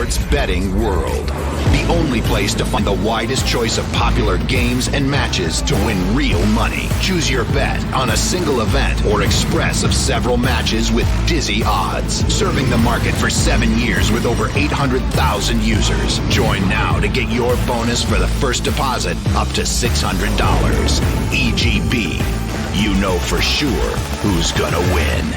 sports betting world. The only place to find the widest choice of popular games and matches to win real money. Choose your bet on a single event or express of several matches with dizzy odds. Serving the market for 7 years with over 800,000 users. Join now to get your bonus for the first deposit up to $600. EGB. You know for sure who's gonna win.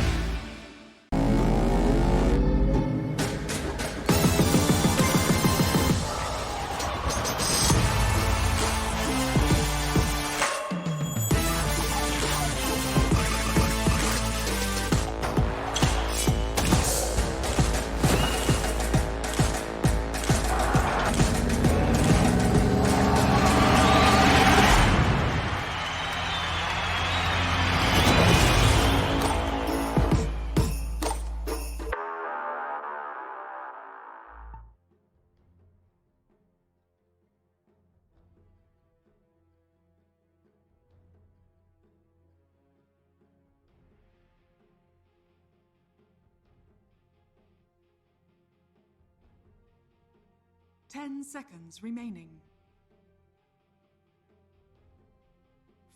Ten seconds remaining.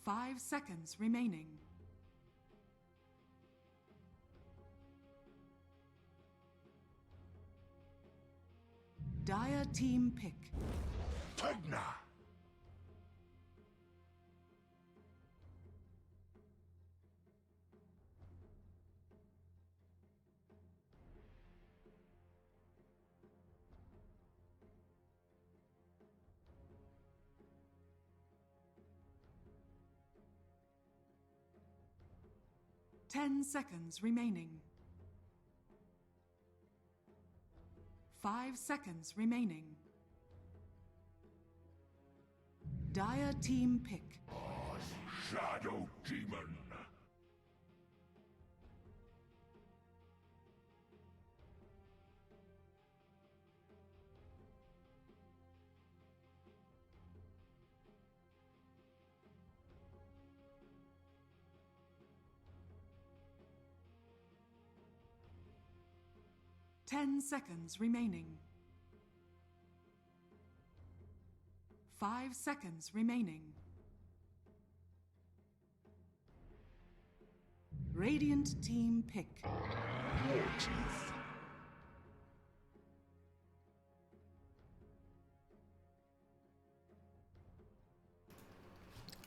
5 seconds remaining. Dire team pick. Pugna. 10 seconds remaining. 5 seconds remaining. Dire team pick. Shadow Demon. Ten seconds remaining. 5 seconds remaining. Radiant team pick. Warteeth.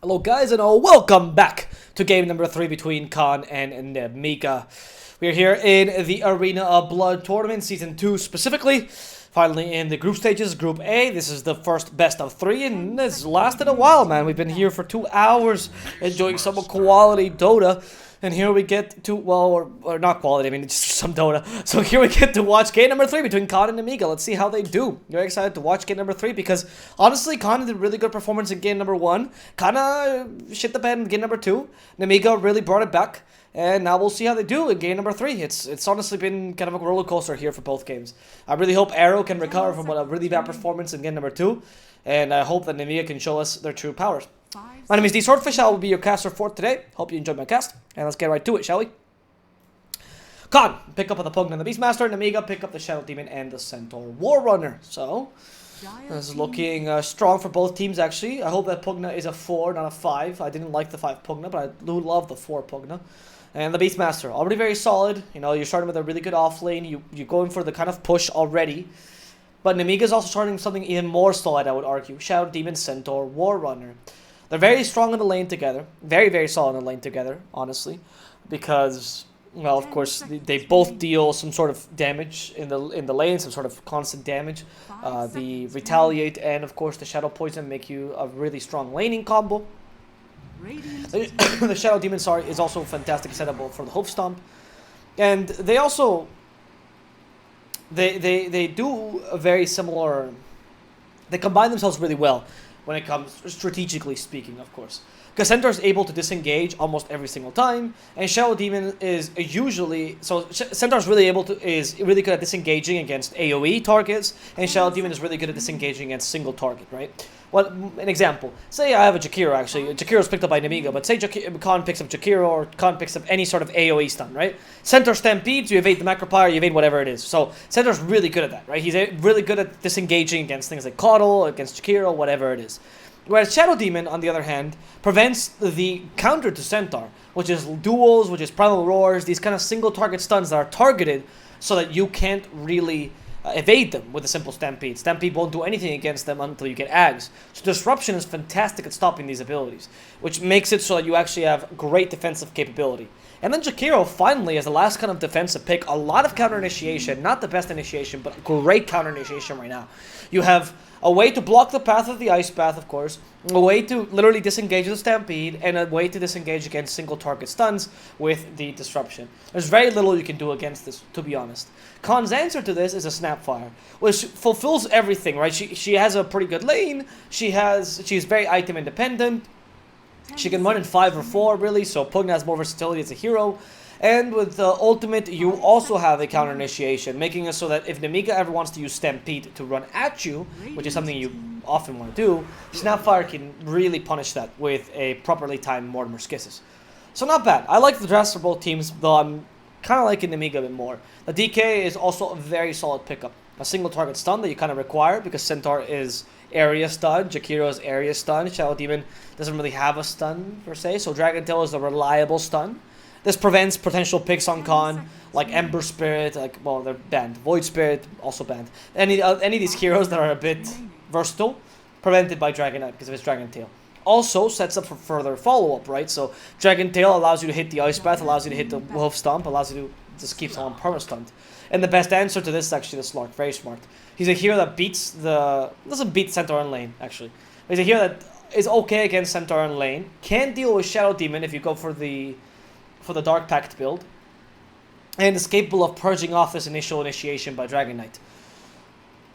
Hello guys and welcome back to game number 3 between Khan and Nemiga. We're here in the Arena of Blood tournament, season 2 specifically. Finally in the group stages, group A. This is the first best of 3 and it's lasted a while, man. We've been here for 2 hours enjoying some quality Dota. And here we get to, well, or not quality, I mean, it's just some Dota. So here we get to watch game number 3 between Khan and Nemiga. Let's see how they do. Very excited to watch game number 3 because, honestly, Khan did a really good performance in game number 1. Kinda shit the bed in game number 2. Nemiga really brought it back. And now we'll see how they do in game number 3. It's honestly been kind of a roller coaster here for both games. I really hope Arrow can recover from a really bad performance in game number 2. And I hope that Nemiga can show us their true powers. My name is DSwordfish. I will be your caster for today. Hope you enjoyed my cast. And let's get right to it, shall we? Khan, pick up the Pugna and the Beastmaster. Nemiga, pick up the Shadow Demon and the Centaur Warrunner. So, this is looking strong for both teams, actually. I hope that Pugna is a 4, not a 5. I didn't like the 5 Pugna, but I do love the 4 Pugna. And the Beastmaster, already very solid. You know, you're starting with a really good off lane. You're going for the kind of push already. But Nemiga is also starting something even more solid, I would argue. Shadow Demon, Centaur, Warrunner. They're very strong in the lane together. Very, very solid in the lane together, honestly. Because, well, of course, they both deal some sort of damage in the lane, some sort of constant damage. The Retaliate and, of course, the Shadow Poison make you a really strong laning combo. The Shadow Demon, sorry, is also fantastic setup for the Hoof Stomp. And they also... They do a very similar... They combine themselves really well when it comes, strategically speaking, of course. because Centaur is able to disengage almost every single time, and Shadow Demon is usually Centaur is really good at disengaging against AOE targets, and Shadow Demon is really good at disengaging against single target, right? Well, an example. Say I have a Jakiro, actually. Jakiro's picked up by Nemiga, but say Khan picks up Jakiro, or Khan picks up any sort of AoE stun, right? Centaur stampedes, you evade the Macropyre, you evade whatever it is. So Centaur's really good at that, right? He's really good at disengaging against things like Caudal, against Jakiro, whatever it is. Whereas Shadow Demon, on the other hand, prevents the counter to Centaur, which is duels, which is Primal Roars, these kind of single target stuns that are targeted so that you can't really evade them with a simple Stampede. Stampede won't do anything against them until you get Ags. So Disruption is fantastic at stopping these abilities, which makes it so that you actually have great defensive capability. And then Jakiro, finally, as the last kind of defensive pick, a lot of counter initiation, not the best initiation, but great counter initiation right now. You have a way to block the path of the Ice Path, of course, a way to literally disengage the Stampede, and a way to disengage against single target stuns with the Disruption. There's very little you can do against this, to be honest. Khan's answer to this is a Snapfire, which fulfills everything, right? She has a pretty good lane, she's very item independent, she can run in 5 or 4, really, so Pugna has more versatility as a hero. And with the ultimate, you also have a counter initiation, making it so that if Nemiga ever wants to use Stampede to run at you, which is something you often want to do, Snapfire can really punish that with a properly timed Mortimer Skisses. So not bad. I like the drafts for both teams, though I'm kind of liking Nemiga a bit more. The DK is also a very solid pickup. A single target stun that you kind of require because Centaur is area stun, Jakiro is area stun, Shadow Demon doesn't really have a stun per se, so Dragon Tail is a reliable stun. This prevents potential picks on Khan, like Ember Spirit, well, they're banned. Void Spirit, also banned. Any of these heroes that are a bit versatile, prevented by Dragon Knight because of his Dragon Tail. Also sets up for further follow-up, right? So Dragon Tail allows you to hit the Ice Path, allows you to hit the Wolf Stomp, allows you to just keep someone perma-stunned. And the best answer to this is actually the Slark, very smart. He's a hero that doesn't beat Centaur in lane, actually. He's a hero that is okay against Centaur in lane, can deal with Shadow Demon if you go for the Dark Pact build, and is capable of purging off this initial initiation by Dragon Knight.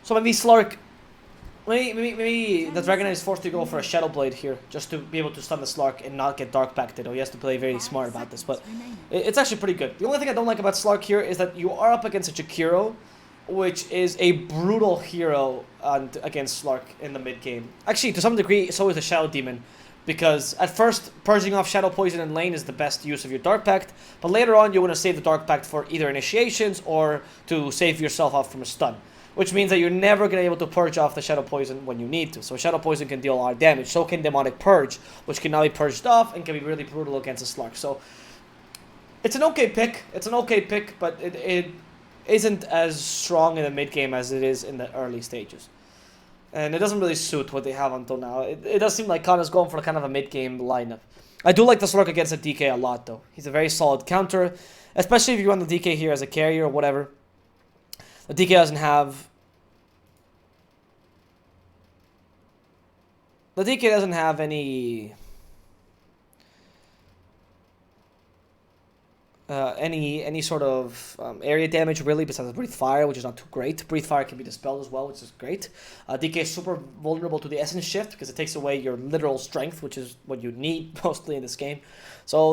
So maybe Slark, maybe the Dragon Knight is forced to go for a Shadow Blade here, just to be able to stun the Slark and not get Dark Pacted, or he has to play very smart about this, but it's actually pretty good. The only thing I don't like about Slark here is that you are up against a Jakiro, which is a brutal hero against Slark in the mid game. Actually, to some degree, so is the Shadow Demon, because at first, purging off Shadow Poison in lane is the best use of your Dark Pact, but later on you want to save the Dark Pact for either initiations or to save yourself off from a stun, which means that you're never going to be able to purge off the Shadow Poison when you need to. So Shadow Poison can deal a lot of damage, so can Demonic Purge, which can now be purged off and can be really brutal against a Slark. So it's an okay pick, but it isn't as strong in the mid game as it is in the early stages. And it doesn't really suit what they have until now. It does seem like Khan is going for kind of a mid-game lineup. I do like the Slark against the DK a lot, though. He's a very solid counter, especially if you run the DK here as a carrier or whatever. The DK doesn't have... The DK doesn't have any sort of area damage really, besides Breathe Fire, which is not too great. Breathe Fire can be dispelled as well, which is great. DK is super vulnerable to the Essence Shift because it takes away your literal strength, which is what you need mostly in this game. So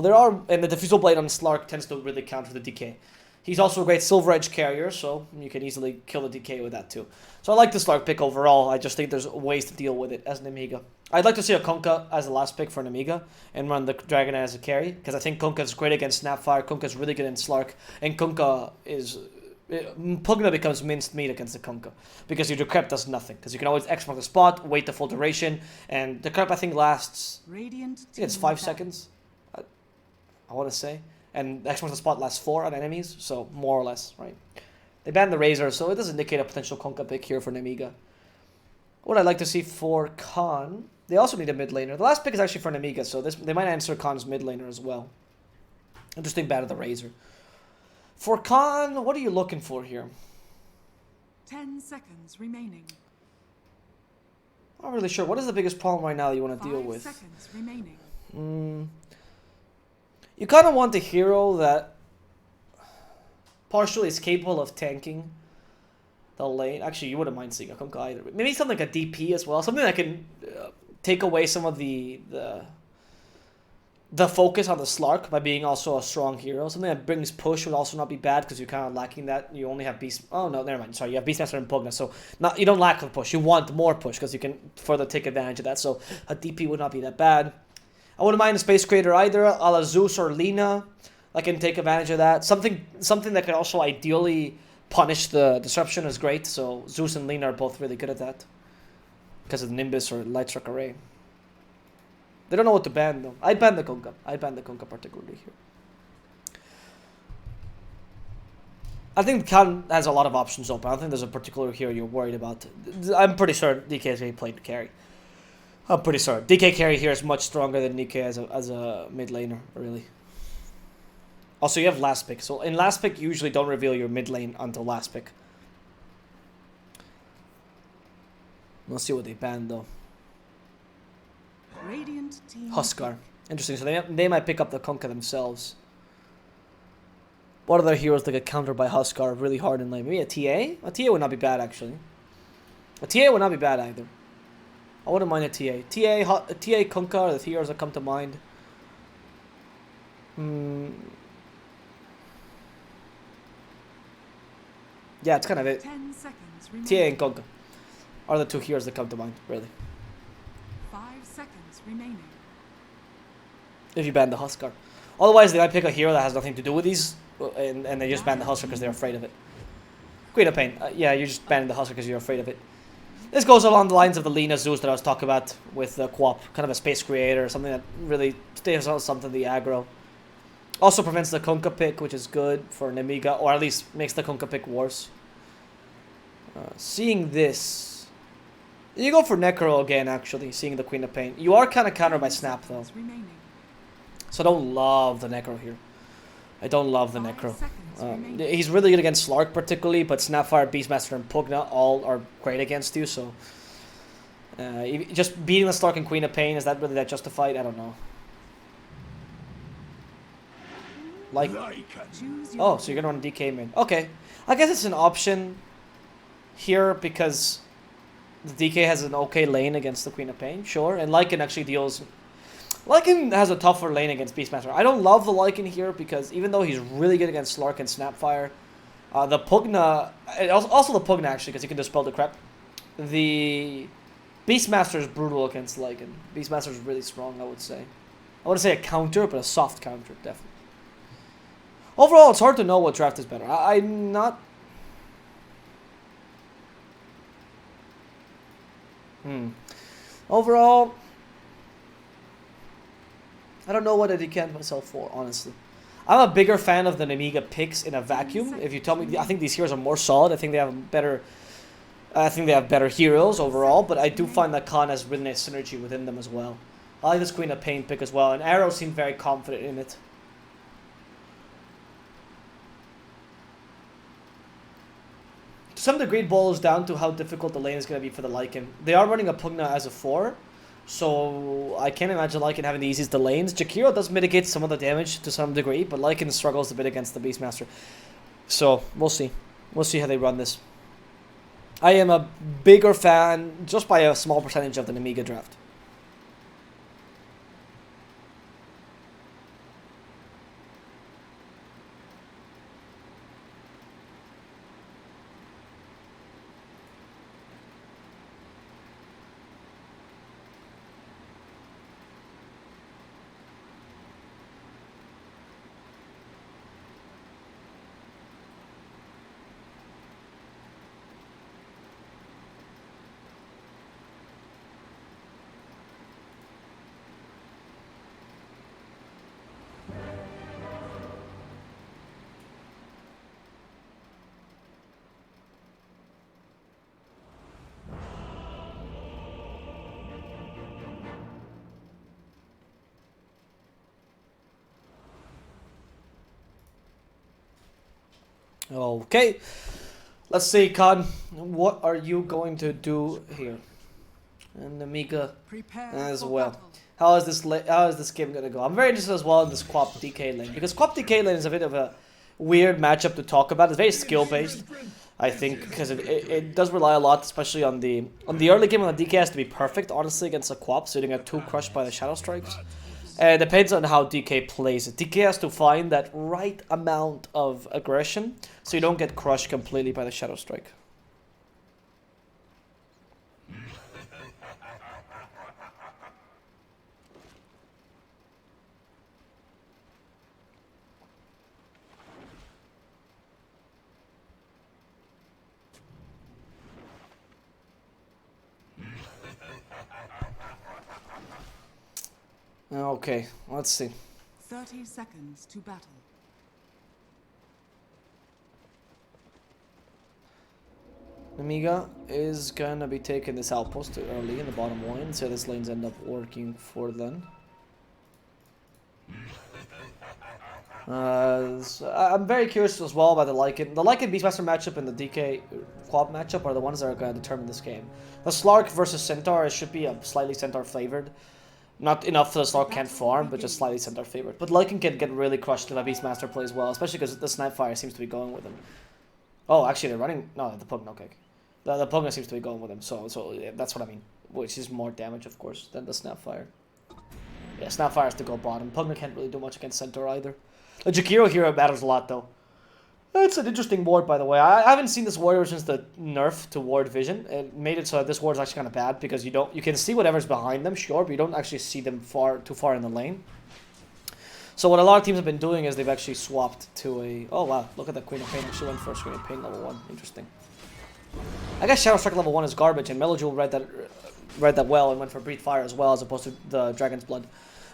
and the Diffusal Blade on Slark tends to really counter the DK. He's also a great Silver Edge carrier, so you can easily kill the DK with that too. So I like the Slark pick overall. I just think there's ways to deal with it as Nemiga. I'd like to see a Kunkka as the last pick for Nemiga and run the Dragon as a carry, because I think Kunkka is great against Snapfire, Kunkka is really good in Slark, and Kunkka is... Pugna becomes minced meat against the Kunkka, because your Decrep does nothing, because you can always X mark the spot, wait the full duration, and Decrep I think lasts... I think it's 5 seconds, I want to say. And X mark the spot lasts 4 on enemies, so more or less, right? They banned the Razor, so it does indicate a potential Kunkka pick here for Nemiga. What I'd like to see for Khan, they also need a mid laner. The last pick is actually for Nemiga, so they might answer Khan's mid laner as well. Interesting ban of the Razor. For Khan, what are you looking for here? 10 seconds remaining. Not really sure. What is the biggest problem right now that you want to deal with? 5 seconds remaining. You kind of want a hero that partially is capable of tanking the lane. Actually, you wouldn't mind seeing a Kunkka either. Maybe something like a DP as well. Something that can take away some of the the focus on the Slark by being also a strong hero. Something that brings push would also not be bad because you're kind of lacking that. You only have Beast... Oh, no, never mind. Sorry, you have Beastmaster and Pugna. So you don't lack the push. You want more push because you can further take advantage of that. So a DP would not be that bad. I wouldn't mind a Space Creator either, a la Zeus or Lina. I can take advantage of that. Something that can also ideally punish the Disruption is great. So Zeus and Lina are both really good at that. Because of the Nimbus or Light Struck Array. They don't know what to ban though. I'd ban the Kunkka. I'd ban the Kunkka particularly here. I think Khan has a lot of options open. I don't think there's a particular hero you're worried about. I'm pretty sure DK is going to be played carry. I'm pretty sure. DK carry here is much stronger than DK as a mid laner, really. Also, you have last pick. So in last pick, you usually don't reveal your mid lane until last pick. We'll see what they ban though. Radiant team. Huskar. Interesting. So they might pick up the Kunkka themselves. What other heroes that get countered by Huskar really hard in lane? Maybe a TA? A TA would not be bad, actually. A TA would not be bad either. I wouldn't mind a TA. TA Kunkka are the heroes that come to mind. Yeah, it's kind of it. 10 seconds remaining. TA and Kunkka are the two heroes that come to mind, really. 5 seconds remaining. If you ban the Huskar. Otherwise, they might pick a hero that has nothing to do with these, and they just ban the Huskar because they're afraid of it. Queen of Pain. Yeah, you're just banning the Huskar because you're afraid of it. This goes along the lines of the Lina Zeus that I was talking about with the Quap. Kind of a Space Creator, something that really stays on something the aggro. Also prevents the Kunkka pick, which is good for Nemiga, or at least makes the Kunkka pick worse. Seeing this... You go for Necro again, actually, seeing the Queen of Pain. You are kind of countered by Snap, though. So I don't love the Necro here. I don't love the Necro. He's really good against Slark particularly, but Snapfire, Beastmaster, and Pugna all are great against you, so... just beating the Slark and Queen of Pain, is that really that justified? I don't know. Like... Oh, so you're gonna run DK main. Okay. I guess it's an option here because the DK has an okay lane against the Queen of Pain, sure. And Lycan actually deals... Lycan has a tougher lane against Beastmaster. I don't love the Lycan here because even though he's really good against Slark and Snapfire, the Pugna... Also the Pugna actually, because he can dispel the crap. The Beastmaster is brutal against Lycan. Beastmaster is really strong, I would say. I wouldn't say a counter, but a soft counter, definitely. Overall, it's hard to know what draft is better. I'm not... Overall... I don't know what I decant myself for, honestly. I'm a bigger fan of the Nemiga picks in a vacuum. If you tell me, I think these heroes are more solid. I think they have better... I think they have better heroes overall, but I do find that Khan has really nice synergy within them as well. I like this Queen of Pain pick as well, and Arrow seemed very confident in it. To some degree, it boils down to how difficult the lane is going to be for the Lycan. They are running a Pugna as a 4, so I can't imagine Lycan having the easiest of lanes. Jakiro does mitigate some of the damage to some degree, but Lycan struggles a bit against the Beastmaster. So, we'll see. We'll see how they run this. I am a bigger fan, just by a small percentage, of the Nemiga draft. Okay, let's see, Khan. What are you going to do here? And Nemiga as well. How is this game gonna go? I'm very interested as well in this Quap DK lane because Quap DK lane is a bit of a weird matchup to talk about. It's very skill based, I think, because it does rely a lot, especially on the early game. On the DK has to be perfect, honestly, against a Quap, so you're gonna get 2 crushed by the Shadow Strikes. It depends on how DK plays it. DK has to find that right amount of aggression so you don't get crushed completely by the Shadow Strike. Okay, let's see. 30 seconds to battle. Nemiga is gonna be taking this outpost early in the bottom lane, so this lanes end up working for them. So I'm very curious as well about the Lycan. The Lycan Beastmaster matchup and the DK Quab matchup are the ones that are going to determine this game. The Slark versus Centaur should be a slightly Centaur favored. Not enough so the Slark can't farm, but just slightly Centaur favored. But Lycan can get really crushed if a Beastmaster plays well, especially because the Snipefire seems to be going with him. Oh, actually they're running... No, the Pugna, okay. The Pugna seems to be going with him, so yeah, that's what I mean. Which is more damage, of course, than the Snapfire. Yeah, Snapfire has to go bottom. Pugna can't really do much against Centaur either. The Jakiro hero matters a lot, though. It's an interesting ward, by the way. I haven't seen this warrior since the nerf to ward vision. It made it so that this ward is actually kind of bad because you can see whatever's behind them, sure, but you don't actually see them too far in the lane. So what a lot of teams have been doing is they've actually swapped to a... Oh wow, look at the Queen of Pain. Actually went for Queen of Pain level 1. Interesting. I guess Shadow Strike level 1 is garbage, and Melojewel read that well and went for Breathe Fire as well as opposed to the Dragon's Blood.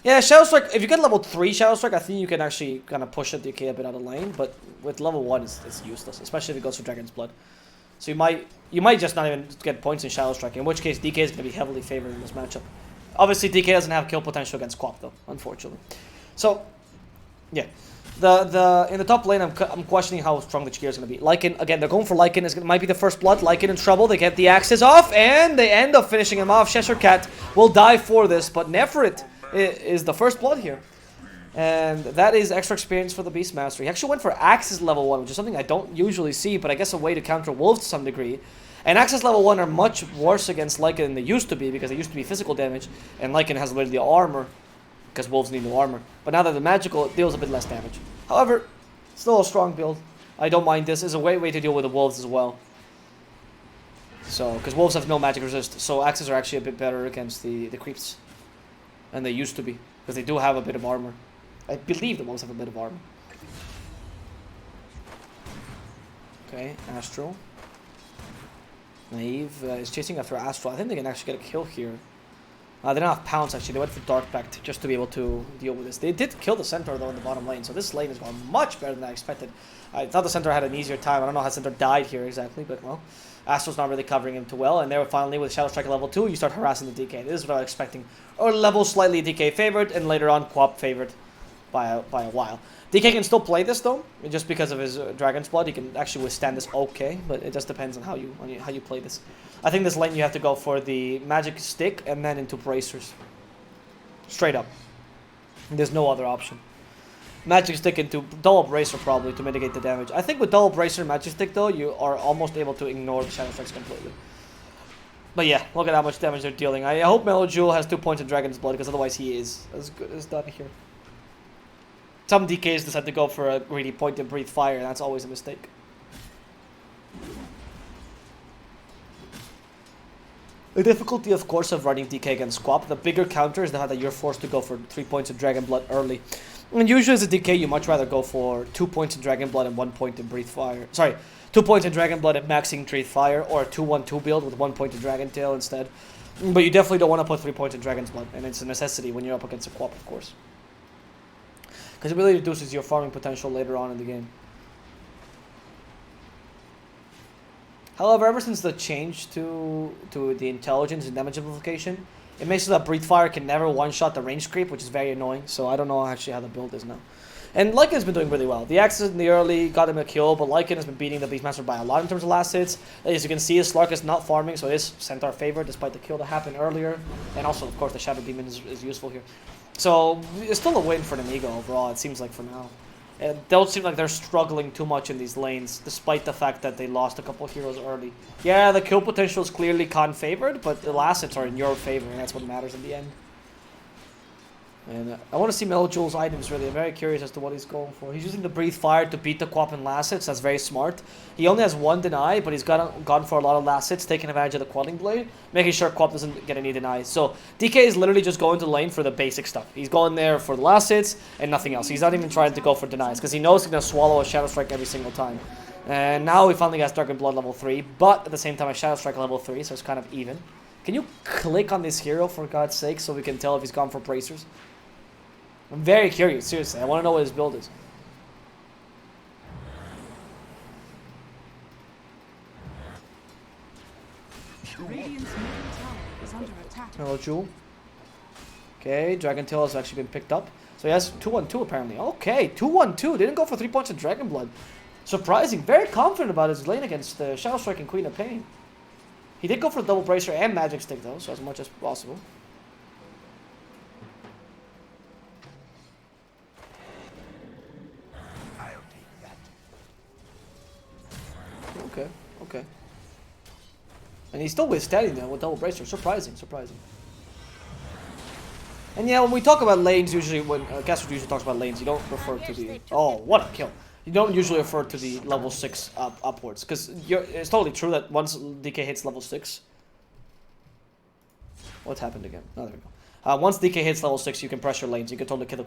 Yeah, Shadow Strike, if you get level 3 Shadow Strike, I think you can actually kind of push a DK a bit out of lane, but with level 1, it's useless, especially if it goes for Dragon's Blood. So you might just not even get points in Shadow Strike, in which case DK is going to be heavily favored in this matchup. Obviously, DK doesn't have kill potential against Quap, though, unfortunately. So, yeah. In the top lane, I'm questioning how strong the Chikira is going to be. Lycan, again, they're going for Lycan. It might be the first blood. Lycan in trouble. They get the axes off, and they end up finishing him off. Cheshire Cat will die for this, but Nephrit is the first blood here. And that is extra experience for the Beastmaster. He actually went for Axes level 1, which is something I don't usually see, but I guess a way to counter Wolves to some degree. And Axes level 1 are much worse against Lycan than they used to be, because they used to be physical damage, and Lycan has literally the armor, because Wolves need no armor. But now that they're magical, it deals a bit less damage. However, still a strong build. I don't mind this. It's a great way to deal with the Wolves as well. So, because Wolves have no magic resist, so Axes are actually a bit better against the creeps. And they used to be, because they do have a bit of armor. I believe the Wolves have a bit of armor. Okay, Astral. Naive is chasing after Astral. I think they can actually get a kill here. They don't have Pounce, actually. They went for Dark Pact just to be able to deal with this. They did kill the Centaur, though, in the bottom lane, so this lane has gone much better than I expected. I thought the Centaur had an easier time. I don't know how Centaur died here exactly, but, well, Astral's not really covering him too well, and there finally, with Shadow Strike level 2, you start harassing the DK. This is what I was expecting. Or level slightly DK favored, and later on Quap favored by a while. DK can still play this, though, just because of his Dragon's Blood. He can actually withstand this okay, but it just depends on how you play this. I think this lane you have to go for the Magic Stick and then into Bracers. Straight up. There's no other option. Magic Stick into double Bracer probably to mitigate the damage. I think with double Bracer and Magic Stick, though, you are almost able to ignore the Shadow Strikes completely. But yeah, look at how much damage they're dealing. I hope Melojewel has 2 points of Dragon's Blood, because otherwise he is as good as done here. Some DKs decide to go for a greedy point and breathe fire, and that's always a mistake. The difficulty, of course, of running DK against Squap, the bigger counter is the fact that you're forced to go for 3 points of Dragon Blood early. And usually as a DK, you much rather go for 2 points in Dragon Blood and 1 point in Breathe Fire. Sorry, 2 points in Dragon Blood and maxing Breathe Fire, or a 2-1-2 build with 1 point in Dragon Tail instead. But you definitely don't want to put 3 points in Dragon's Blood, and it's a necessity when you're up against a Quap, of course. Because it really reduces your farming potential later on in the game. However, ever since the change to the intelligence and damage amplification, it makes it so that Breathe Fire can never one-shot the range creep, which is very annoying. So I don't know actually how the build is now. And Lycan's been doing really well. The Axes in the early got him a kill, but Lycan has been beating the Beastmaster by a lot in terms of last hits. As you can see, his Slark is not farming, so it is Centaur favored despite the kill that happened earlier. And also, of course, the Shadow Demon is useful here. So it's still a win for Nemiga overall, it seems like, for now. It don't seem like they're struggling too much in these lanes, despite the fact that they lost a couple of heroes early. Yeah, the kill potential is clearly con favored, but the last hits are in your favor, and that's what matters in the end. And I want to see Melojule's items, really. I'm very curious as to what he's going for. He's using the Breathe Fire to beat the Quap and last hits. That's very smart. He only has one deny, but he's gone for a lot of last hits, taking advantage of the Quelling Blade, making sure Quap doesn't get any denies. So DK is literally just going to the lane for the basic stuff. He's going there for the last hits and nothing else. He's not even trying to go for denies because he knows he's going to swallow a Shadow Strike every single time. And now he finally gets Dragon Blood level 3, but at the same time a Shadow Strike level 3, so it's kind of even. Can you click on this hero for God's sake so we can tell if he's gone for bracers? I'm very curious, seriously. I want to know what his build is. Radiant's middle tower is under attack. Hello, Jewel. Okay, Dragon Tail has actually been picked up. So he has 2-1-2 apparently. Okay, 2-1-2. Didn't go for 3 points of Dragon Blood. Surprising. Very confident about his lane against the Shadow Strike and Queen of Pain. He did go for double bracer and magic stick though, so as much as possible. Okay, okay. And he's still withstanding that with double bracer. Surprising, surprising. And yeah, when we talk about lanes, usually when Castro usually talks about lanes, you don't refer to the... Oh, what a kill. You don't usually refer to the level 6 upwards. Because it's totally true that once DK hits level 6... What happened again? Oh, there we go. Once DK hits level 6, you can pressure lanes. You can totally kick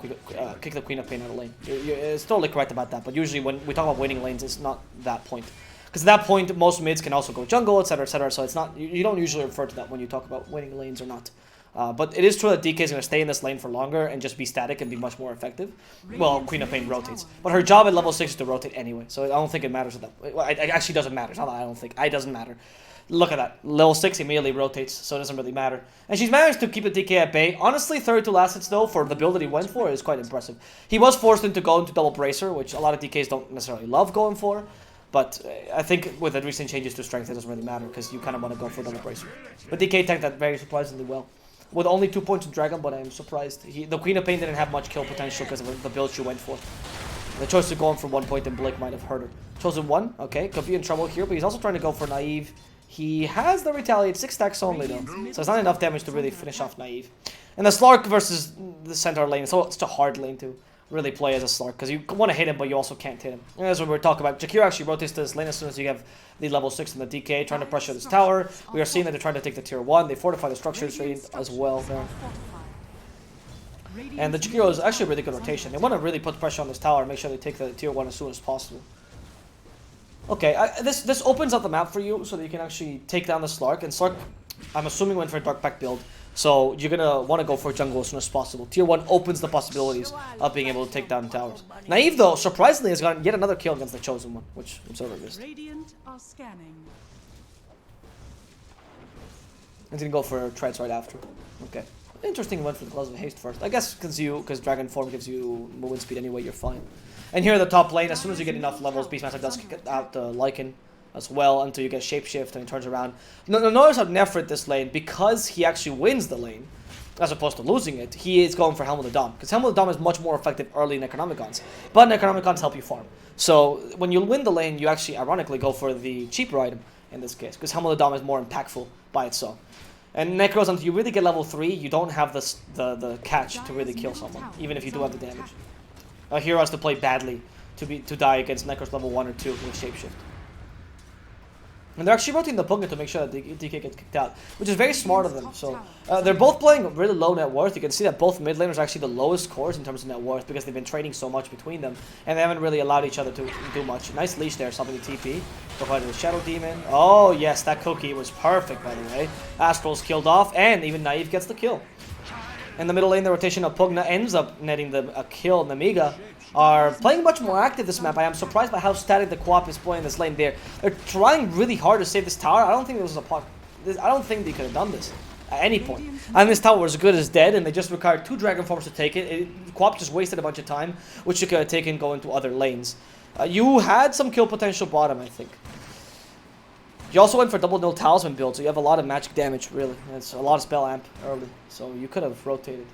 the Queen of Pain out of lane. It's totally correct about that. But usually when we talk about winning lanes, it's not that point. Because at that point, most mids can also go jungle, etc., etc. So it's not, you don't usually refer to that when you talk about winning lanes or not. But it is true that DK is going to stay in this lane for longer and just be static and be much more effective. Well, Queen of Pain rotates. But her job at level 6 is to rotate anyway. So I don't think it matters at that. Well, it actually doesn't matter. It's not that I don't think. It doesn't matter. Look at that. Level 6 immediately rotates, so it doesn't really matter. And she's managed to keep the DK at bay. Honestly, 32 last hits, though, for the build that he went for is quite impressive. He was forced into go into double bracer, which a lot of DKs don't necessarily love going for. But I think with the recent changes to strength, it doesn't really matter, because you kind of want to go for double bracer. But DK tanked that very surprisingly well. With only 2 points of Dragon, but I'm surprised. The Queen of Pain didn't have much kill potential because of the build she went for. The choice to go in for 1 point and Blake might have hurt her. Chosen 1, okay, could be in trouble here, but he's also trying to go for Naive. He has the Retaliate, 6 stacks only though, so it's not enough damage to really finish off Naive. And the Slark versus the center lane, so it's a hard lane to really play as a Slark, because you want to hit him, but you also can't hit him. And that's what we're talking about. Jakiro actually rotates to this lane as soon as you have the level 6 in the DK, trying to pressure this tower. We are seeing that they're trying to take the tier 1. They fortify the structures as well there. And the Jakiro is actually a really good rotation. They want to really put pressure on this tower and make sure they take the tier 1 as soon as possible. Okay, this opens up the map for you so that you can actually take down the Slark. And Slark, I'm assuming, went for a Dark Pact build. So you're going to want to go for jungle as soon as possible. Tier 1 opens the possibilities of being able to take down towers. Naive, though, surprisingly, has gotten yet another kill against the Chosen One, which I'm so missed. Radiant are scanning. He's going to go for treads right after. Okay. Interesting one for the Gloves of Haste first. I guess because Dragon Form gives you movement speed anyway, you're fine. And here in the top lane, as soon as you get enough levels, Beastmaster does kick out the Lycan as well until you get Shapeshift and he turns around. Notice how Nefrit this lane, because he actually wins the lane, as opposed to losing it, he is going for Helm of the Dawn. Because Helm of the Dawn is much more effective early in Necronomicons. But Necronomicons help you farm. So when you win the lane, you actually ironically go for the cheaper item in this case. Because Helm of the Dawn is more impactful by itself. And Necros, until you really get level 3, you don't have the catch to really kill someone, even if you do have the damage. A hero has to play badly to die against Necros level 1 or 2 with Shapeshift. And they're actually rotating the Pugna to make sure that DK gets kicked out, which is very smart of them. So they're both playing really low net worth. You can see that both mid laners are actually the lowest cores in terms of net worth because they've been trading so much between them, and they haven't really allowed each other to do much. Nice leash there, stopping the TP. Provided the Shadow Demon. Oh yes, that cookie was perfect, by the way. Astral's killed off, and even Naive gets the kill. In the middle lane, the rotation of Pugna ends up netting a kill. Nemiga are playing much more active this map. I am surprised by how static the co-op is playing this lane there. They're trying really hard to save this tower. I don't think there was I don't think they could have done this at any point. And this tower was as good as dead, and they just required 2 Dragon Forms to take it. Co-op just wasted a bunch of time, which you could have taken going to other lanes. You had some kill potential bottom, I think. You also went for double nil talisman build, so you have a lot of magic damage, really. It's a lot of spell amp early, so you could have rotated.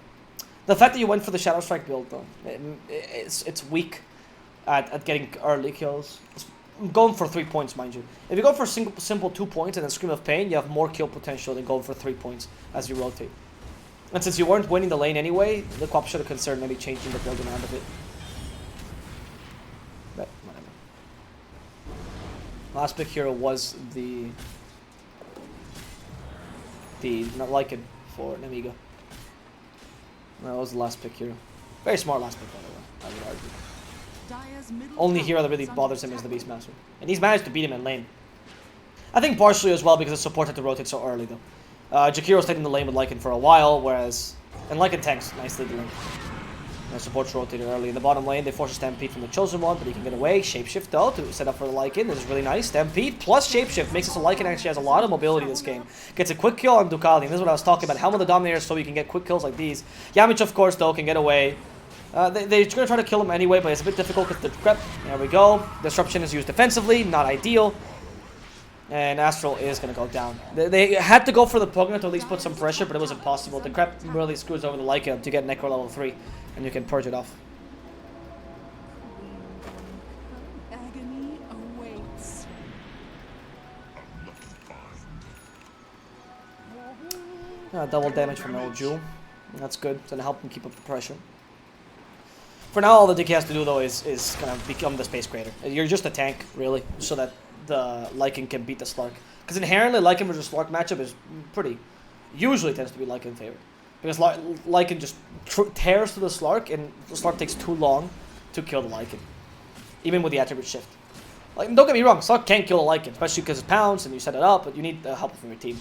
The fact that you went for the Shadow Strike build, though, it's weak at getting early kills. It's going for 3 points, mind you. If you go for simple 2 points and then Scream of Pain, you have more kill potential than going for 3 points as you rotate. And since you weren't winning the lane anyway, the co-op should have considered maybe changing the build around a bit. But whatever. Last pick hero was the Lycan for Nemiga. That was the last pick hero. Very smart last pick, by the way, I would argue. Only hero that really bothers him is the Beastmaster. And he's managed to beat him in lane. I think partially as well because the support had to rotate so early though. Jakiro stayed in the lane with Lycan for a while, whereas... And Lycan tanks nicely the lane. And supports rotated early in the bottom lane. They force a Stampede from the Chosen One, but he can get away. Shapeshift though to set up for the Lycan. This is really nice. Stampede plus Shapeshift makes it so Lycan actually has a lot of mobility this game. Gets a quick kill on Ducali, and this is what I was talking about. Helm of the Dominator so you can get quick kills like these. Yamich of course though can get away. They're going to try to kill him anyway, but it's a bit difficult because the Crep. There we go. Disruption is used defensively, not ideal. And Astral is going to go down. They had to go for the Pugna to at least put some pressure, but it was impossible. The Crep really screws over the Lycan to get Necro level 3, and you can purge it off. Agony awaits. Double damage from old Jewel. That's good. It's going to help him keep up the pressure. For now, all the DK has to do, though, is kind of become the Space Creator. You're just a tank, really, so that the Lycan can beat the Slark. Because inherently, Lycan versus Slark matchup is pretty... Usually tends to be Lycan in favor. Because Lycan just tears through the Slark, and the Slark takes too long to kill the Lycan. Even with the attribute shift. Like, don't get me wrong, Slark can't kill a Lycan, especially because it's pounce and you set it up, but you need the help from your team.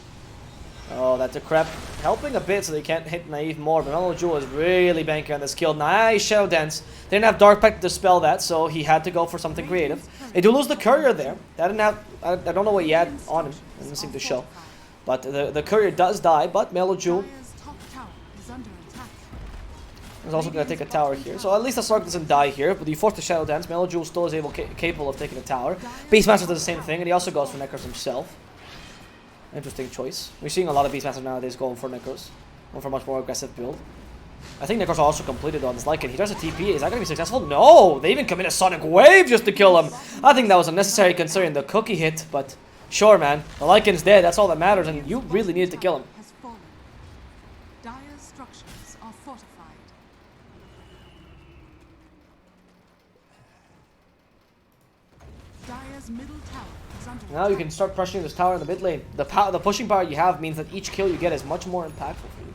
Oh, that's a Crep helping a bit so they can't hit Naive more, but Mellow Jewel is really banking on this kill. Nice Shadow Dance. They didn't have Dark Pact to dispel that, so he had to go for something creative. They do lose the Courier there. That didn't have, I don't know what he had on him. It doesn't seem to show. But the Courier does die, but Mellow Jewel is also going to take a tower here. So at least the Slark doesn't die here, but you force the Shadow Dance. Mellow Jewel still is capable of taking a tower. Beastmaster does the same thing, and he also goes for Necros himself. Interesting choice. We're seeing a lot of Beastmasters nowadays going for Necros. Going for a much more aggressive build. I think Necros are also completed on this Lycan. He tries a TP. Is that going to be successful? No! They even commit a Sonic Wave just to kill him. I think that was unnecessary considering the cookie hit, but sure, man. The Lycan's dead. That's all that matters, and you really needed to kill him. Dire structures are fortified. Dire's middle tower is under Now you can start pressuring this tower in the mid lane. The pushing power you have means that each kill you get is much more impactful for you.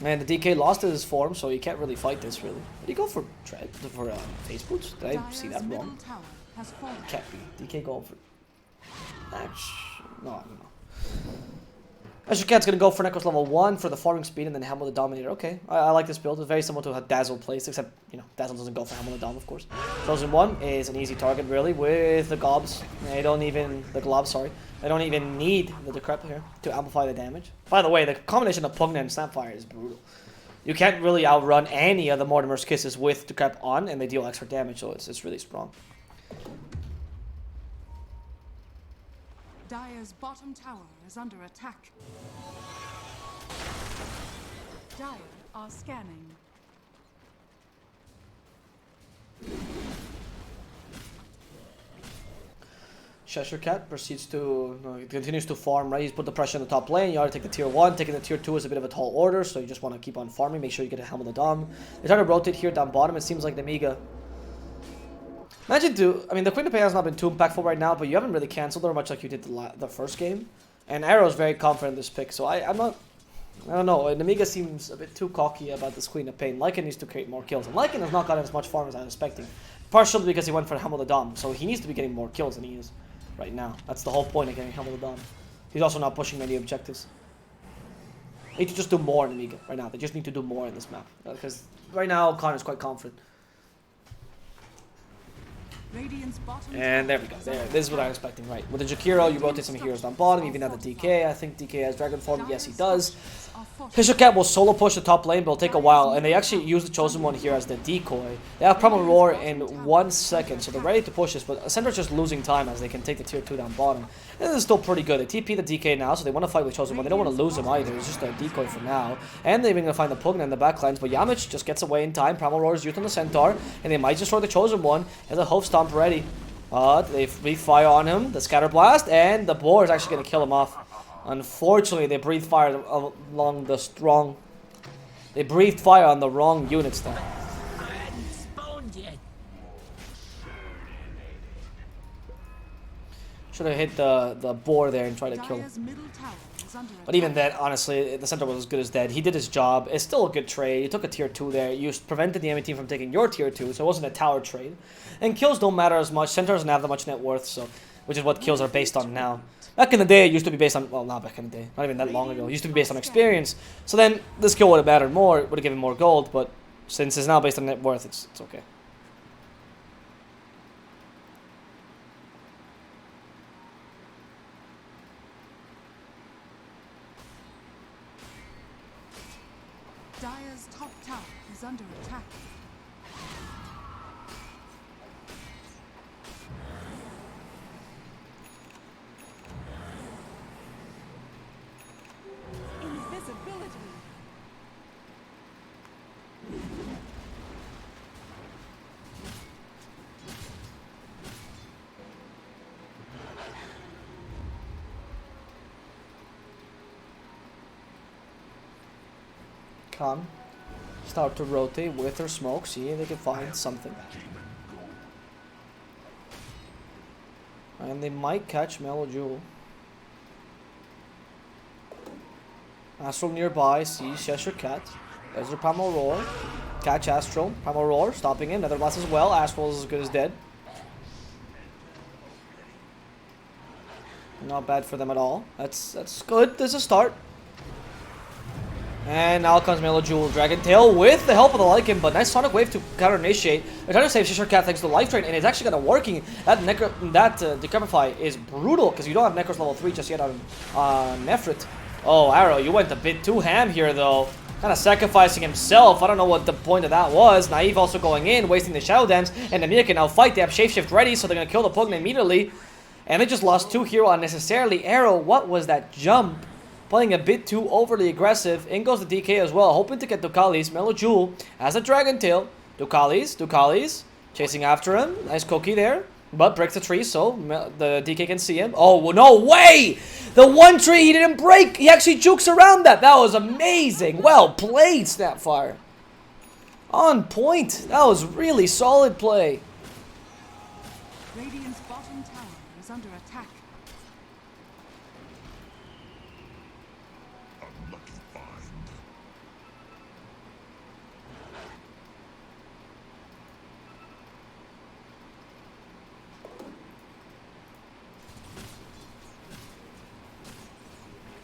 Man, the DK lost his form, so you can't really fight this, really. Did he go for face boots? Did I see that wrong? Can't be. DK going for... No, I don't know. Ashukat's gonna go for Necros level 1 for the farming speed and then Helm of the Dominator. Okay, I like this build. It's very similar to how Dazzle plays, except, you know, Dazzle doesn't go for Helm of the Dom, of course. Chosen 1 is an easy target, really, with the Gobs. They don't even... The Globs, sorry. They don't even need the Decrep here to amplify the damage. By the way, the combination of Pugna and Snapfire is brutal. You can't really outrun any of the Mortimer's Kisses with Decrep on, and they deal extra damage, so it's really strong. Dire's bottom tower is under attack. Dire are scanning. Cheshire Cat proceeds to, continues to farm, right? He's put the pressure on the top lane. You already take the tier 1. Taking the tier 2 is a bit of a tall order, so you just want to keep on farming. Make sure you get a Helm of the Dom. They try to rotate here down bottom. It seems like Nemiga. Imagine I mean, the Queen of Pain has not been too impactful right now, but you haven't really cancelled her much like you did the first game. And Arrow's very confident in this pick, so I don't know. Nemiga seems a bit too cocky about this Queen of Pain. Lycan needs to create more kills, and Lycan has not gotten as much farm as I was expecting. Partially because he went for Helm of the Dom, so he needs to be getting more kills than he is right now. That's the whole point of getting Helm of the Dom. He's also not pushing many objectives. They need to just do more Nemiga right now. They just need to do more in this map. Because right now, Connor's quite confident. And there we go. This is what I'm expecting, right? With the Jakiro, you rotate some heroes down bottom, even at the DK. I think DK has Dragon Form. Yes, he does. Fishercat will solo push the top lane, but it'll take a while. And they actually use the Chosen One here as the decoy. They have Primal Roar in 1 second, so they're ready to push this. But Centra's just losing time as they can take the tier 2 down bottom. And this is still pretty good. They TP the DK now, so they want to fight with Chosen One. They don't want to lose him either. It's just a decoy for now. And they're even going to find the Pugna in the backlines. But Yamich just gets away in time. Primal Roar is used on the Centaur. And they might destroy the Chosen One. Has a Hoof Stomp ready. They refire on him. The Scatter Blast. And the Boar is actually going to kill him off. Unfortunately, they breathed fire along the strong. They breathed fire on the wrong units there. Should have hit the boar there and tried to kill him. Dire's middle tower is under But even then, honestly, the center was as good as dead. He did his job. It's still a good trade. You took a tier 2 there. You prevented the enemy team from taking your tier 2, so it wasn't a tower trade. And kills don't matter as much. Center doesn't have that much net worth, so which is what kills are based on now. Back in the day, it used to be based on, well, not back in the day, not even that long ago. It used to be based on experience. So then this kill would have mattered more. It would have given more gold, but since it's now based on net worth, it's okay. Dire's top tower is under attack. Invisibility. Khan start to rotate with her smoke, see if they can find something. And they might catch Mellow Jewel. Astral nearby, sees Cheshire Cat. There's her Primal Roar. Catch Astral. Primal Roar, stopping in. Nether Blast as well. Astral is as good as dead. Not bad for them at all. That's good. There's a start. And now comes Mellow Jewel, Dragon Tail with the help of the Lycan, but nice Sonic Wave to counter initiate. They're trying to save Cheshire Cat thanks to the Life Drain, and it's actually kind of working. That Decrepify is brutal because you don't have Necros level 3 just yet on Nefrit. Oh, Arrow, you went a bit too ham here though. Kind of sacrificing himself. I don't know what the point of that was. Naive also going in, wasting the Shadow Dance, and Nemiga can now fight. They have Shapeshift ready, so they're going to kill the Pugna immediately. And they just lost 2 hero unnecessarily. Arrow, what was that jump? Playing a bit too overly aggressive. In goes the DK as well, hoping to get Ducalis. Mellow Jewel has a Dragon Tail. Ducalis, chasing after him. Nice Koki there, but breaks the tree, so the DK can see him. Oh, no way! The one tree he didn't break! He actually jukes around that! That was amazing! Well played, Snapfire. On point. That was really solid play. Radiant's bottom tower is under attack. Unlucky find.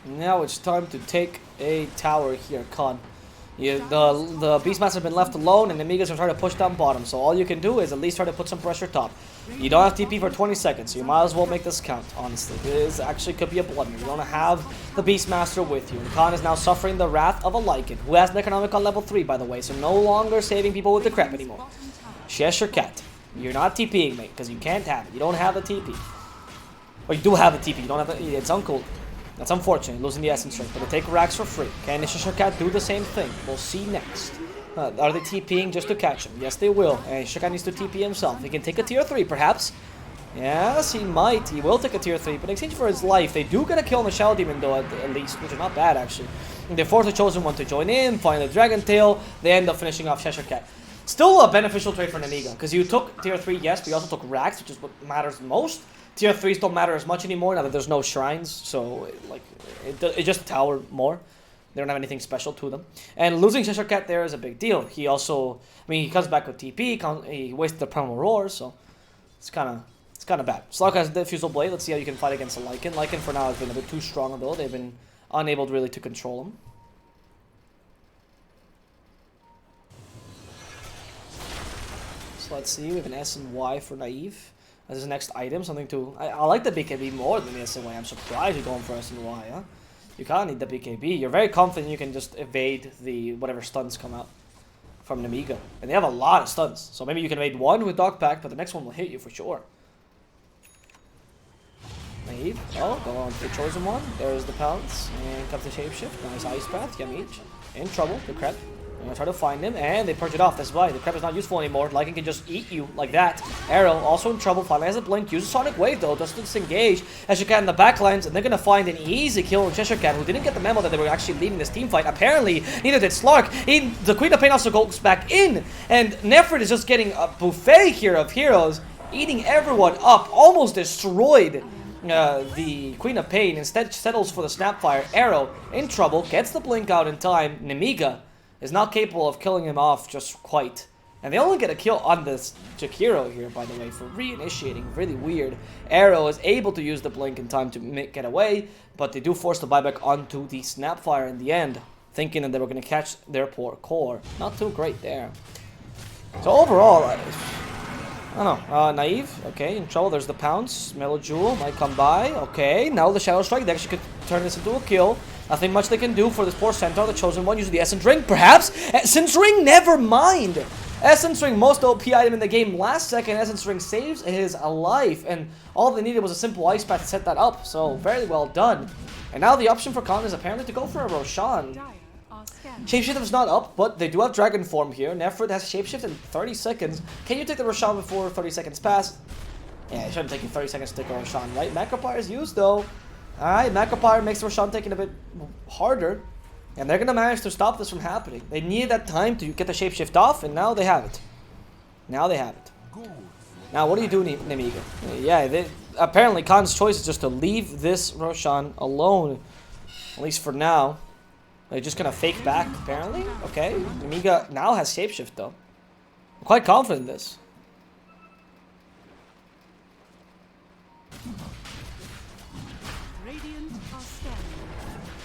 Now it's time to take a tower here, Khan. The Beastmaster has been left alone, and Nemiga's gonna try to push down bottom. So all you can do is at least try to put some pressure top. You don't have TP for 20 seconds, so you might as well make this count, honestly. This actually could be a blood moon. You don't have the Beastmaster with you. And Khan is now suffering the wrath of a Lycan, who has an economic on level 3, by the way, so no longer saving people with the crap anymore. Cheshire Cat, you're not TPing, mate, because you can't have it. You don't have the TP. Or you do have the TP, you don't have the... It's uncool. That's unfortunate, losing the Essence Ring, but they take racks for free. Can the Cheshire Cat do the same thing? We'll see next. Are they TPing just to catch him? Yes, they will. And Cheshire Cat needs to TP himself. He can take a tier 3, perhaps. Yes, he might. He will take a tier 3, but in exchange for his life, they do get a kill on the Shadow Demon, though, at least, which is not bad, actually. And they force the Chosen One to join in, find the Dragon Tail. They end up finishing off Cheshire Cat. Still a beneficial trade for Nemiga, because you took tier 3, yes, but you also took racks, which is what matters most. Tier 3s don't matter as much anymore now that there's no shrines, so it just tower more. They don't have anything special to them. And losing Cheshire Cat there is a big deal. He also, I mean, he comes back with TP, he wasted the Primal Roar, so it's kind of bad. Slug has Diffusal Blade. Let's see how you can fight against a Lycan. Lycan for now has been a bit too strong though. They've been unable really to control him. So let's see, we have an S and Y for Naive. As his next item, something to... I like the BKB more than the S and Y. I'm surprised you're going for S and Y, huh? You kind of need the BKB. You're very confident you can just evade the whatever stuns come out from Nemiga. And they have a lot of stuns. So maybe you can evade one with Dog Pack, but the next one will hit you for sure. Naive. Oh, go on to the Chosen One. There's the Pounce. And comes the Shapeshift. Nice Ice Path. Yamich. In trouble. The Crep. I'm gonna try to find him, and they purge it off. That's why the Crep is not useful anymore. Lycan can just eat you like that. Arrow also in trouble. Finally has a blink. Uses Sonic Wave though. Doesn't disengage as you can in the backlines, and they're gonna find an easy kill on Cheshire Cat, who didn't get the memo that they were actually leading this team fight. Apparently, neither did Slark. The Queen of Pain also goes back in, and Nefrit is just getting a buffet here of heroes, eating everyone up. Almost destroyed the Queen of Pain. Instead settles for the Snapfire. Arrow in trouble. Gets the blink out in time. Nemiga is not capable of killing him off just quite. And they only get a kill on this Jakiro here, by the way, for reinitiating. Really weird. Arrow is able to use the blink in time to get away, but they do force the buyback onto the Snapfire in the end, thinking that they were going to catch their poor core. Not too great there. So overall, I don't know. Naive, okay, in trouble. There's the pounce. Mellow Jewel might come by. Okay, now the Shadow Strike. They actually could turn this into a kill. Nothing much they can do for this poor Centaur, the chosen one, using the Essence Ring, perhaps? Essence Ring, never mind! Essence Ring, most OP item in the game. Last second, Essence Ring saves his life, and all they needed was a simple Ice Path to set that up, so very well done. And now the option for Khan is apparently to go for a Roshan. Shapeshift is not up, but they do have Dragon Form here. Nefrit has Shapeshift in 30 seconds. Can you take the Roshan before 30 seconds pass? Yeah, it shouldn't take you 30 seconds to take a Roshan, right? Macropyre is used, though. Alright, Macropyre makes Roshan taking a bit harder. And they're going to manage to stop this from happening. They needed that time to get the Shapeshift off, and now they have it. Now they have it. Now, what do you do, Nemiga? Yeah, apparently Khan's choice is just to leave this Roshan alone. At least for now. They're just going to fake back, apparently. Okay, Nemiga now has Shapeshift, though. I'm quite confident in this.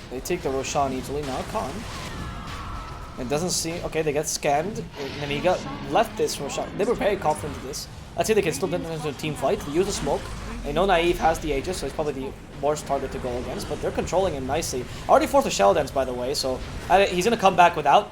They take the Roshan easily. Now Khan. It doesn't seem... Okay, they get scanned. Nemiga left this Roshan. They were very confident in this. I'd say they can still get into a team fight. They use the smoke. They know Naive has the Aegis, so it's probably the worst target to go against. But they're controlling him nicely. Already forced a Shadow Dance, by the way. So he's going to come back without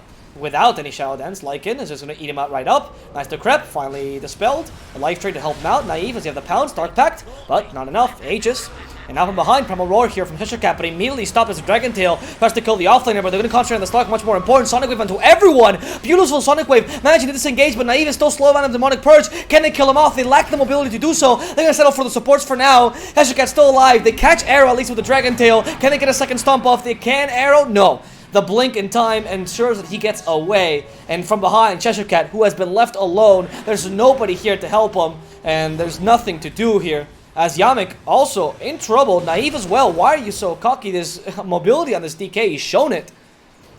any Shadow Dance. Lycan is just going to eat him out right up. Nice to Crep. Finally dispelled. A Life Trade to help him out. Naive as he have the Pounce. Dark Pact. But not enough. Aegis. And now from behind, Primal Roar here from Cheshire Cat, but immediately stopped as Dragon Tail tries to kill the offlaner, but they're going to concentrate on the Slark, much more important. Sonic Wave onto everyone! Beautiful Sonic Wave, managing to disengage, but Naive is still slow on a Demonic Purge. Can they kill him off? They lack the mobility to do so. They're going to settle for the supports for now. Cheshire Cat's still alive. They catch Arrow, at least with the Dragon Tail. Can they get a second stomp off? They can. Arrow? No. The blink in time ensures that he gets away. And from behind, Cheshire Cat, who has been left alone, there's nobody here to help him, and there's nothing to do here. As Yamik also in trouble. Naive as well. Why are you so cocky? There's mobility on this DK. He's shown it.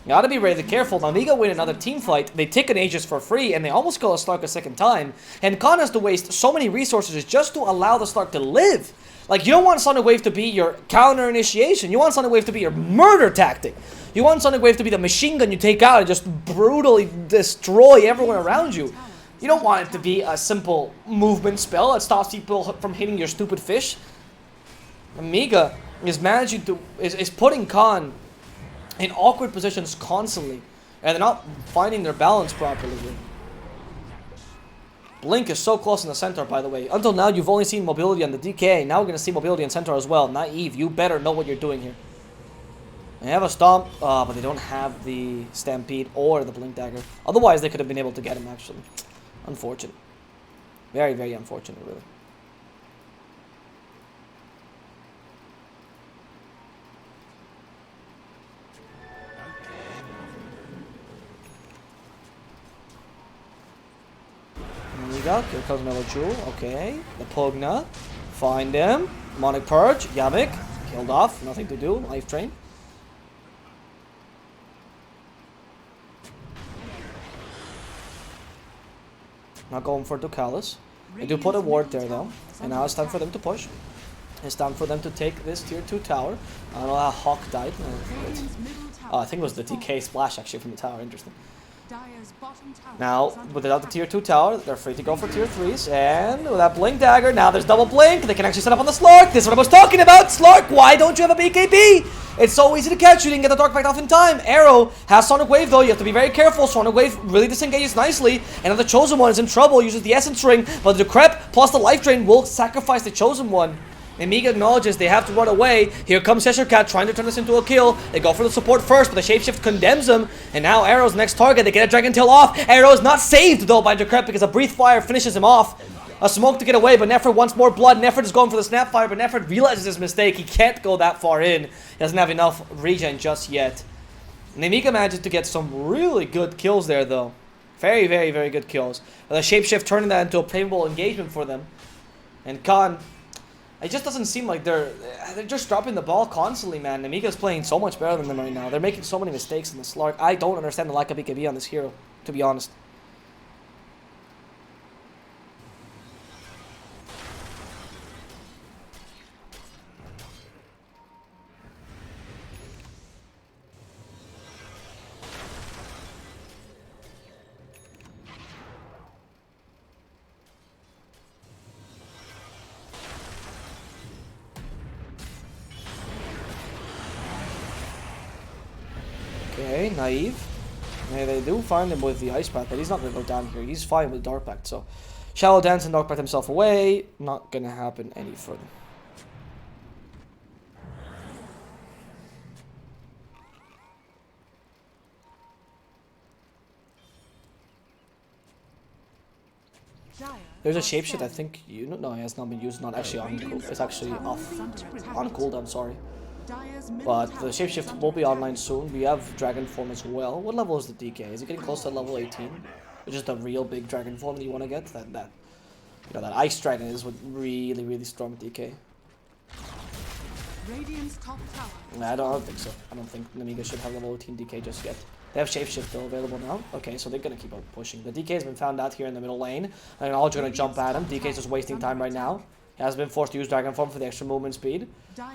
You gotta be really careful. Namiga win another team fight. They take an Aegis for free, and they almost kill a Slark a second time. And Khan has to waste so many resources just to allow the Slark to live. Like, you don't want Sonic Wave to be your counter initiation. You want Sonic Wave to be your murder tactic. You want Sonic Wave to be the machine gun you take out and just brutally destroy everyone around you. You don't want it to be a simple movement spell that stops people from hitting your stupid fish. Nemiga is managing to is putting Khan in awkward positions constantly, and they're not finding their balance properly here. Blink is so close in the center, by the way. Until now, you've only seen mobility on the DK. Now we're gonna see mobility in center as well. Naive, you better know what you're doing here. They have a stomp, but they don't have the stampede or the blink dagger. Otherwise, they could have been able to get him actually. Unfortunate. Very, very unfortunate, really. There we go. Here comes another Jewel. Okay. The Pugna. Find him. Demonic Purge. Yamik. Killed off. Nothing to do. Life Train. Not going for Ducalis. They do put a ward there though. And now it's time for them to push. It's time for them to take this tier 2 tower. I don't know how Hawk died. I think it was the DK splash actually from the tower. Interesting. Now, without the tier 2 tower, they're free to go for tier 3s. And with that blink dagger, now there's double blink. They can actually set up on the Slark. This is what I was talking about. Slark, why don't you have a BKB? It's so easy to catch. You didn't get the Dark Pact off in time. Arrow has Sonic Wave though. You have to be very careful. Sonic Wave really disengages nicely. And now the Chosen One is in trouble. Uses the Essence Ring. But the Crep plus the Life Drain will sacrifice the Chosen One. Nemiga acknowledges they have to run away. Here comes Cheshire Cat trying to turn this into a kill. They go for the support first, but the Shapeshift condemns him. And now Arrow's next target. They get a Dragon Tail off. Arrow is not saved though by Decrep because a Breathe Fire finishes him off. A smoke to get away, but Nefert wants more blood. Nefert is going for the Snapfire, but Nefert realizes his mistake. He can't go that far in. He doesn't have enough regen just yet. Nemiga manages to get some really good kills there though. Very, very, very good kills. The Shapeshift turning that into a playable engagement for them. And Khan, it just doesn't seem like they're just dropping the ball constantly, man. Nemiga's playing so much better than them right now. They're making so many mistakes in the Slark. I don't understand the lack of BKB on this hero, to be honest. Okay, naive. Yeah, they do find him with the Ice Path, but he's not going to go down here. He's fine with Dark Pact, so Shallow Dance and Dark Pact himself away. Not going to happen any further. There's a Shapeshift, I think, no, it has not been used, not actually on cool. It's actually off, on cooldown, sorry. But the Shapeshift will be online soon. We have Dragon Form as well. What level is the DK? Is it getting close to level 18? Which is the real big Dragon Form that you want to get? That Ice Dragon is with really, really strong DK. Nah, I don't think so. I don't think Nemiga should have level 18 DK just yet. They have Shapeshift though available now. Okay, so they're going to keep on pushing. The DK has been found out here in the middle lane. And all are going to jump at him. DK is just wasting time right now. He has been forced to use Dragon Form for the extra movement speed.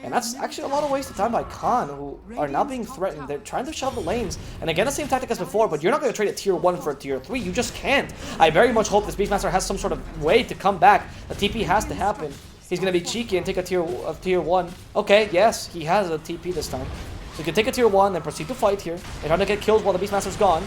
And that's actually a lot of wasted time by Khan, who are now being threatened. They're trying to shove the lanes. And again, the same tactic as before, but you're not going to trade a tier 1 for a tier 3. You just can't. I very much hope this Beastmaster has some sort of way to come back. The TP has to happen. He's going to be cheeky and take a tier 1. Okay, yes, he has a TP this time. So he can take a tier 1, then proceed to fight here. They're trying to get kills while the Beastmaster's gone.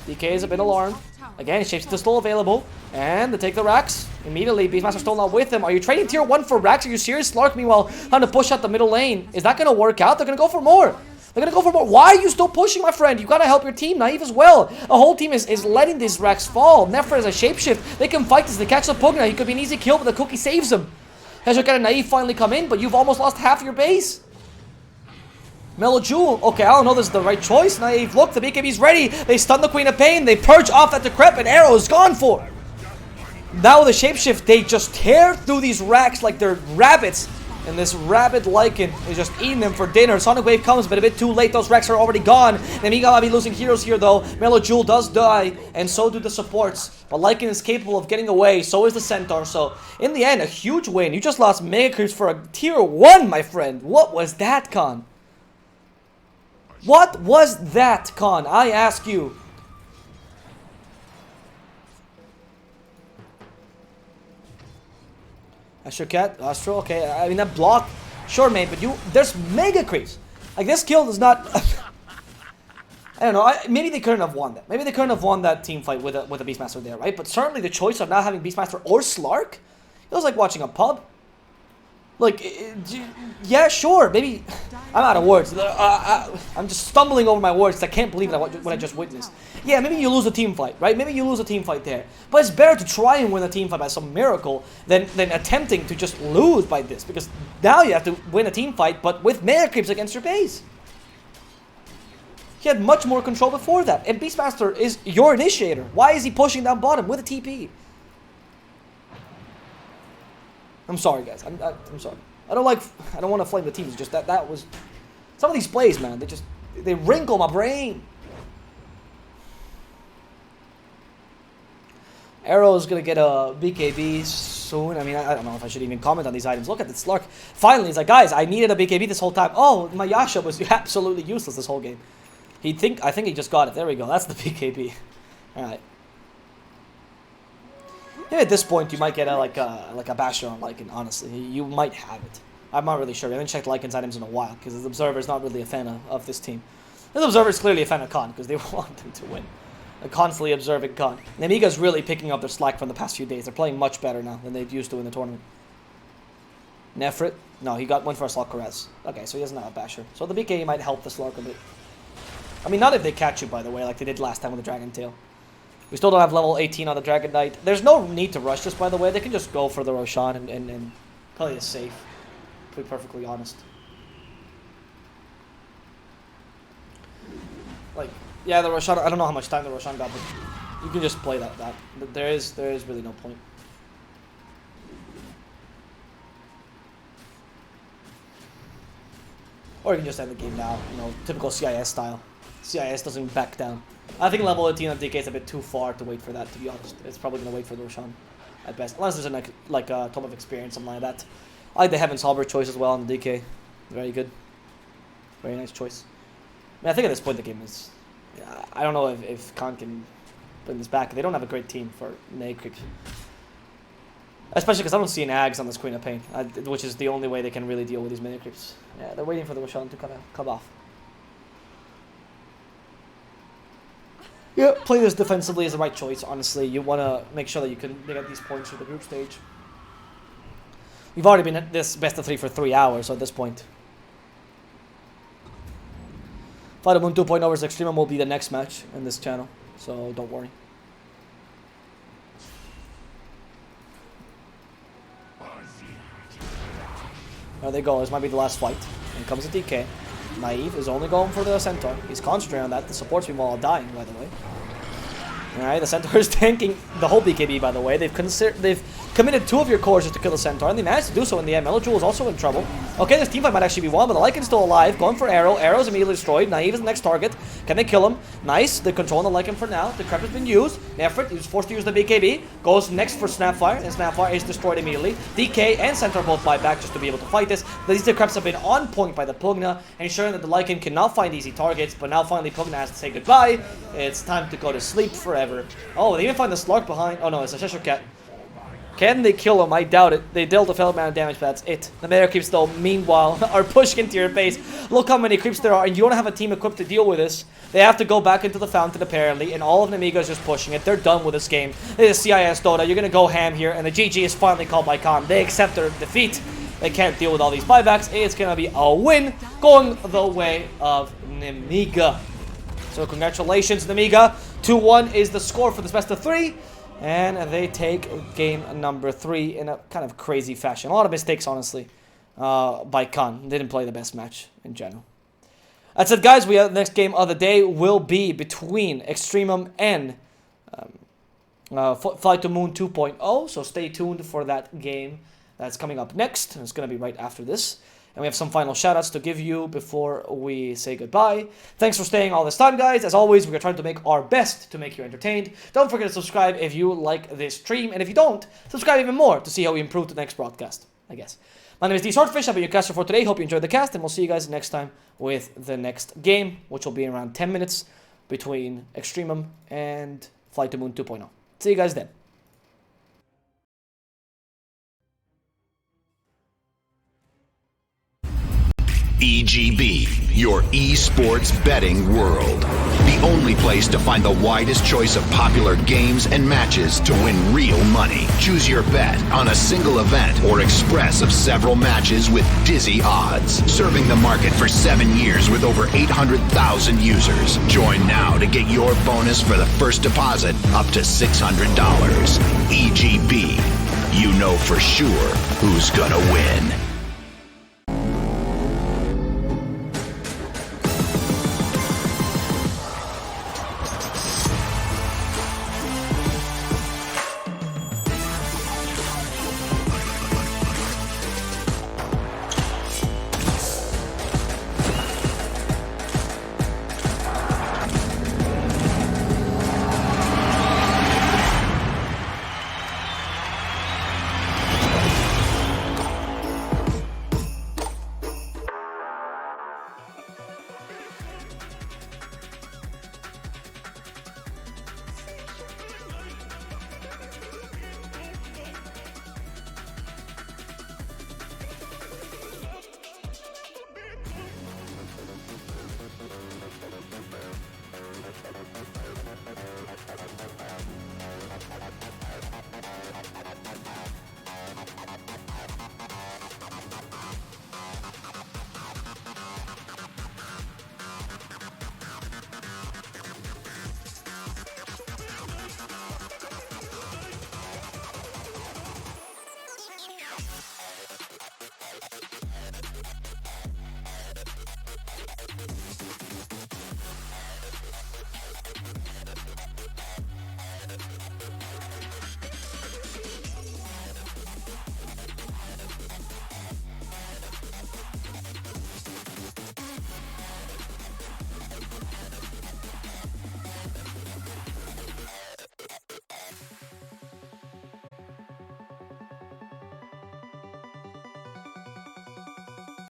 DK is a bit alarmed. Again, Shapeshift is still available. And they take the racks. Immediately, Beastmaster still not with them. Are you trading tier 1 for racks? Are you serious? Slark, meanwhile, trying to push out the middle lane. Is that going to work out? They're going to go for more. They're going to go for more. Why are you still pushing, my friend? You got to help your team. Naive as well. The whole team is letting these racks fall. Nefra is a Shapeshift. They can fight this. They catch the Pugna. He could be an easy kill, but the Cookie saves him. Has your kind of Naive finally come in, but you've almost lost half your base. Mellow Jewel. Okay, I don't know this is the right choice. Naive, look, the BKB's ready. They stun the Queen of Pain. They purge off that Decrep, and Arrow is gone for. Now with the Shapeshift, they just tear through these racks like they're rabbits. And this rabid Lycan is just eating them for dinner. Sonic Wave comes, but a bit too late. Those racks are already gone. Nemiga might be losing heroes here, though. Mellow Jewel does die, and so do the supports. But Lycan is capable of getting away. So is the Centaur. So, in the end, a huge win. You just lost Mega Creeps for a tier 1, my friend. What was that, Khan? What was that, Khan? I ask you. Astro Cat, Astro, okay. I mean, that block, sure, mate, but there's Mega Creeps. Like, this kill does not. I don't know. Maybe they couldn't have won that. Maybe they couldn't have won that team fight with a Beastmaster there, right? But certainly the choice of not having Beastmaster or Slark, it was like watching a pub. Like, yeah, sure, maybe. I'm out of words. I'm just stumbling over my words because I can't believe what I just witnessed. Yeah, maybe you lose a team fight, right? Maybe you lose a team fight there. But it's better to try and win a team fight by some miracle than attempting to just lose by this. Because now you have to win a team fight, but with Mega Creeps against your base. He had much more control before that. And Beastmaster is your initiator. Why is he pushing down bottom with a TP? I'm sorry, guys. I'm sorry. I don't want to flame the teams. Just that was some of these plays, man. They wrinkle my brain. Arrow's gonna get a BKB soon. I mean, I don't know if I should even comment on these items. Look at this Slark. Finally, he's like, guys, I needed a BKB this whole time. Oh, my Yasha was absolutely useless this whole game. I think he just got it. There we go. That's the BKB. All right. Maybe at this point you might get like a Bastion on Lycan, honestly. You might have it. I'm not really sure. I haven't checked Lycan's items in a while, because this Observer is not really a fan of this team. This Observer is clearly a fan of Khan, because they want him to win. They're constantly observing Khan. Nemiga's really picking up their slack from the past few days. They're playing much better now than they used to in the tournament. Nefrit No, he went for a Slug Caress. Okay, so he doesn't have a Basher. So the BK might help the Slug a bit. I mean, not if they catch you, by the way, like they did last time with the Dragon Tail. We still don't have level 18 on the Dragon Knight. There's no need to rush this, by the way. They can just go for the Roshan and play it safe, to be perfectly honest. Like, yeah, the Roshan, I don't know how much time the Roshan got, but you can just play that. There is really no point. Or you can just end the game now, you know, typical CIS style. CIS doesn't back down. I think level 18 on DK is a bit too far to wait for that, to be honest. It's probably going to wait for the Roshan at best. Unless there's like a Tome of Experience, something like that. I like the Heaven's Halberd choice as well on the DK. Very good. Very nice choice. I mean, I think at this point the game is... I don't know if Khan can bring this back. They don't have a great team for Neg creeps. Especially because I don't see an Ags on this Queen of Pain, which is the only way they can really deal with these mini creeps. Yeah, they're waiting for the Roshan to kind of come off. Yeah, playing this defensively is the right choice, honestly. You want to make sure that you can get these points for the group stage. We've already been at this best of 3 for 3 hours, so at this point. Fight of Moon 2.0 versus Extreme will be the next match in this channel, so don't worry. There they go, this might be the last fight. Here comes the DK. Naive is only going for the Centaur. He's concentrating on that. The supports people are all dying, by the way. Alright, the Centaur is tanking the whole BKB, by the way. They've committed 2 of your cores just to kill the Centaur, and they managed to do so in the end. Melojul is also in trouble. Okay, this teamfight might actually be won, but the Lycan's still alive. Going for Arrow. Arrow's immediately destroyed. Naive is the next target. Can they kill him? Nice. They're controlling the Lycan for now. The Crep has been used. Nefrit is forced to use the BKB. Goes next for Snapfire, and Snapfire is destroyed immediately. DK and Centaur both fly back just to be able to fight this. These two Creps have been on point by the Pugna, ensuring that the Lycan cannot find easy targets, but now finally Pugna has to say goodbye. It's time to go to sleep forever. Oh, they even find the Slark behind. Oh no, it's a Cheshire Cat. Can they kill him? I doubt it. They dealt a fair amount of damage, but that's it. The Mega Creeps, though, meanwhile, are pushing into your base. Look how many Creeps there are, and you don't have a team equipped to deal with this. They have to go back into the fountain, apparently, and all of Nemiga is just pushing it. They're done with this game. This is CIS Dota. You're going to go ham here, and the GG is finally called by Khan. They accept their defeat. They can't deal with all these buybacks. It's going to be a win going the way of Nemiga. So congratulations, Nemiga. 2-1 is the score for this best of 3. And they take game number 3 in a kind of crazy fashion. A lot of mistakes, honestly, by Khan. Didn't play the best match in general. That's it, guys. The next game of the day will be between Extremum and Flight to Moon 2.0. So stay tuned for that game that's coming up next. It's going to be right after this. And we have some final shoutouts to give you before we say goodbye. Thanks for staying all this time, guys. As always, we're trying to make our best to make you entertained. Don't forget to subscribe if you like this stream. And if you don't, subscribe even more to see how we improve the next broadcast, I guess. My name is DSwordfish. I've been your caster for today. Hope you enjoyed the cast. And we'll see you guys next time with the next game, which will be in around 10 minutes between Extremum and Flight to Moon 2.0. See you guys then. EGB, your esports betting world. The only place to find the widest choice of popular games and matches to win real money. Choose your bet on a single event or express of several matches with dizzy odds. Serving the market for 7 years with over 800,000 users. Join now to get your bonus for the first deposit up to $600. EGB, you know for sure who's gonna win.